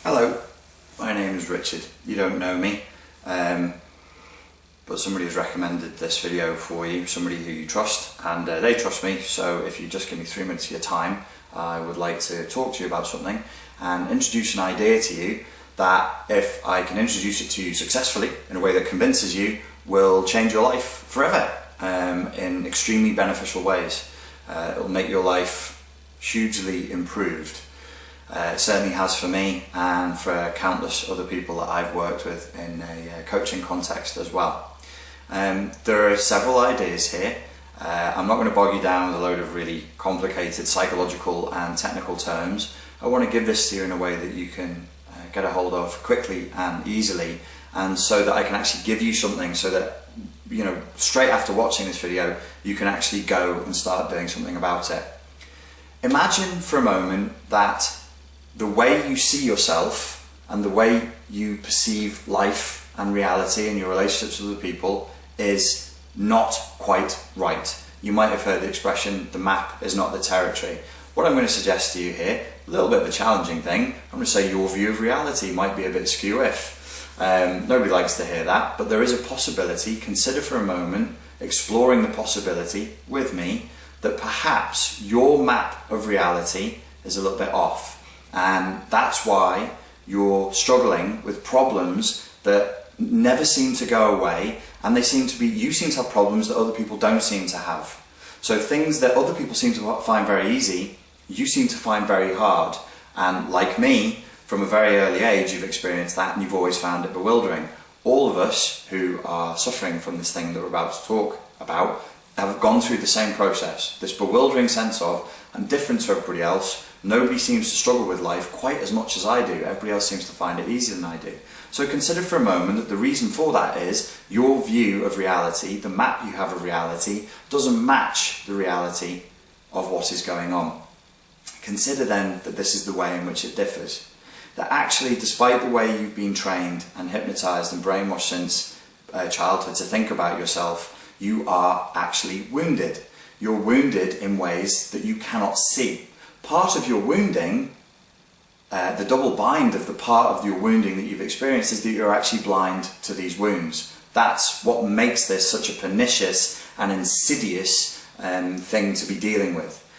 Hello, my name is Richard. You don't know me, but somebody has recommended this video for you, somebody who you trust, and they trust me, so if you just give me 3 minutes of your time, I would like to talk to you about something and introduce an idea to you that, if I can introduce it to you successfully in a way that convinces you, will change your life forever in extremely beneficial ways. It will make your life hugely improved. It certainly has for me and for countless other people that I've worked with in a coaching context as well. There are several ideas here. I'm not going to bog you down with a load of really complicated psychological and technical terms. I want to give this to you in a way that you can get a hold of quickly and easily, and so that I can actually give you something so that, you know, straight after watching this video you can actually go and start doing something about it. Imagine for a moment that the way you see yourself and the way you perceive life and reality and your relationships with other people is not quite right. You might have heard the expression, the map is not the territory. What I'm going to suggest to you here, a little bit of a challenging thing, I'm going to say your view of reality might be a bit skew-if. Nobody likes to hear that, but there is a possibility. Consider for a moment, exploring the possibility with me, that perhaps your map of reality is a little bit off. And that's why you're struggling with problems that never seem to go away, and you seem to have problems that other people don't seem to have. So things that other people seem to find very easy, you seem to find very hard. And like me, from a very early age, you've experienced that and you've always found it bewildering. All of us who are suffering from this thing that we're about to talk about have gone through the same process. This bewildering sense of, I'm different to everybody else. Nobody seems to struggle with life quite as much as I do. Everybody else seems to find it easier than I do. So consider for a moment that the reason for that is your view of reality, the map you have of reality, doesn't match the reality of what is going on. Consider then that this is the way in which it differs. That actually, despite the way you've been trained and hypnotized and brainwashed since childhood to think about yourself, you are actually wounded. You're wounded in ways that you cannot see. Part of your wounding, the double bind of the part of your wounding that you've experienced, is that you're actually blind to these wounds. That's what makes this such a pernicious and insidious thing to be dealing with.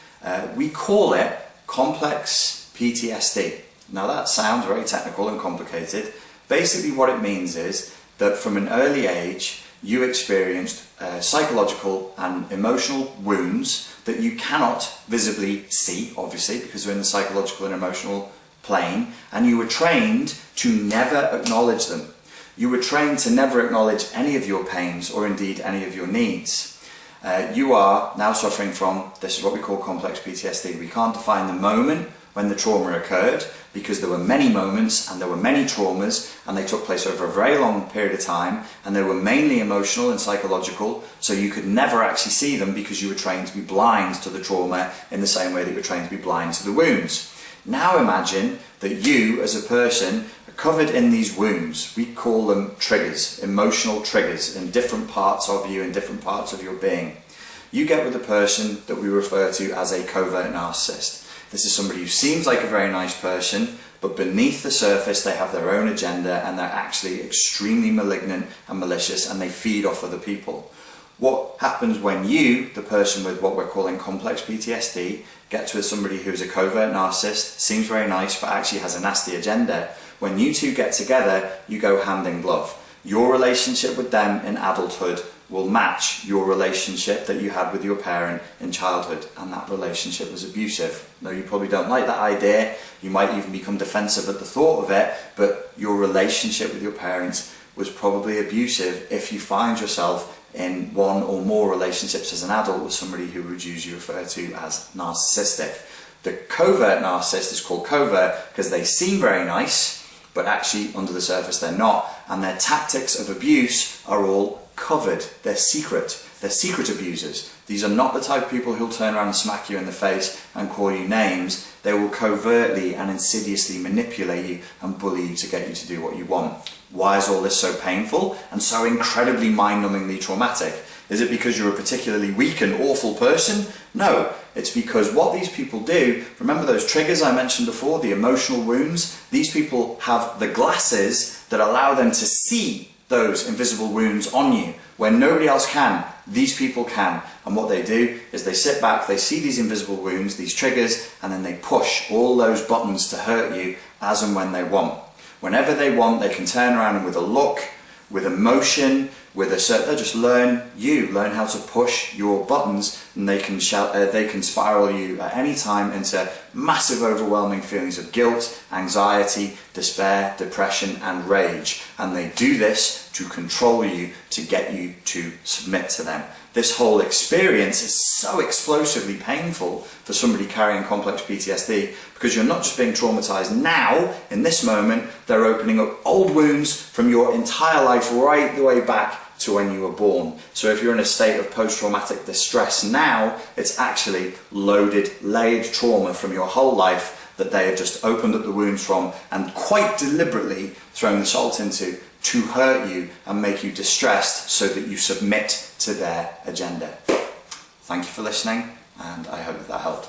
We call it complex PTSD. Now that sounds very technical and complicated. Basically what it means is that from an early age you experienced psychological and emotional wounds that you cannot visibly see, obviously, because they're in the psychological and emotional plane, and you were trained to never acknowledge them. You were trained to never acknowledge any of your pains or indeed any of your needs. You are now suffering from, this is what we call complex PTSD. We can't define the moment when the trauma occurred, because there were many moments and there were many traumas, and they took place over a very long period of time, and they were mainly emotional and psychological, so you could never actually see them because you were trained to be blind to the trauma in the same way that you were trained to be blind to the wounds. Now imagine that you as a person are covered in these wounds. We call them triggers, emotional triggers in different parts of you, in different parts of your being. You get with a person that we refer to as a covert narcissist. This is somebody who seems like a very nice person, but beneath the surface they have their own agenda, and they're actually extremely malignant and malicious, and they feed off other people. What happens when you, the person with what we're calling complex PTSD, gets with somebody who's a covert narcissist, seems very nice but actually has a nasty agenda? When you two get together, you go hand in glove. Your relationship with them in adulthood will match your relationship that you had with your parent in childhood, and that relationship was abusive. Now, you probably don't like that idea, you might even become defensive at the thought of it, but your relationship with your parents was probably abusive if you find yourself in one or more relationships as an adult with somebody who would usually refer to as narcissistic. The covert narcissist is called covert because they seem very nice, but actually under the surface they're not, and their tactics of abuse are all covered. They're secret abusers. These are not the type of people who'll turn around and smack you in the face and call you names. They will covertly and insidiously manipulate you and bully you to get you to do what you want. Why is all this so painful and so incredibly mind-numbingly traumatic? Is it because you're a particularly weak and awful person? No, it's because what these people do, remember those triggers I mentioned before, the emotional wounds? These people have the glasses that allow them to see those invisible wounds on you. When nobody else can, these people can. And what they do is they sit back, they see these invisible wounds, these triggers, and then they push all those buttons to hurt you as and when they want. Whenever they want, they can turn around and with a look, with emotion, with a certain, they just learn how to push your buttons, and they can spiral you at any time into massive overwhelming feelings of guilt, anxiety, despair, depression and rage. And they do this to control you, to get you to submit to them. This whole experience is so explosively painful for somebody carrying complex PTSD, because you're not just being traumatized now, in this moment, they're opening up old wounds from your entire life right the way back to when you were born. So if you're in a state of post-traumatic distress now, it's actually layered trauma from your whole life that they have just opened up the wounds from and quite deliberately thrown the salt into to hurt you and make you distressed so that you submit to their agenda. Thank you for listening, and I hope that helped.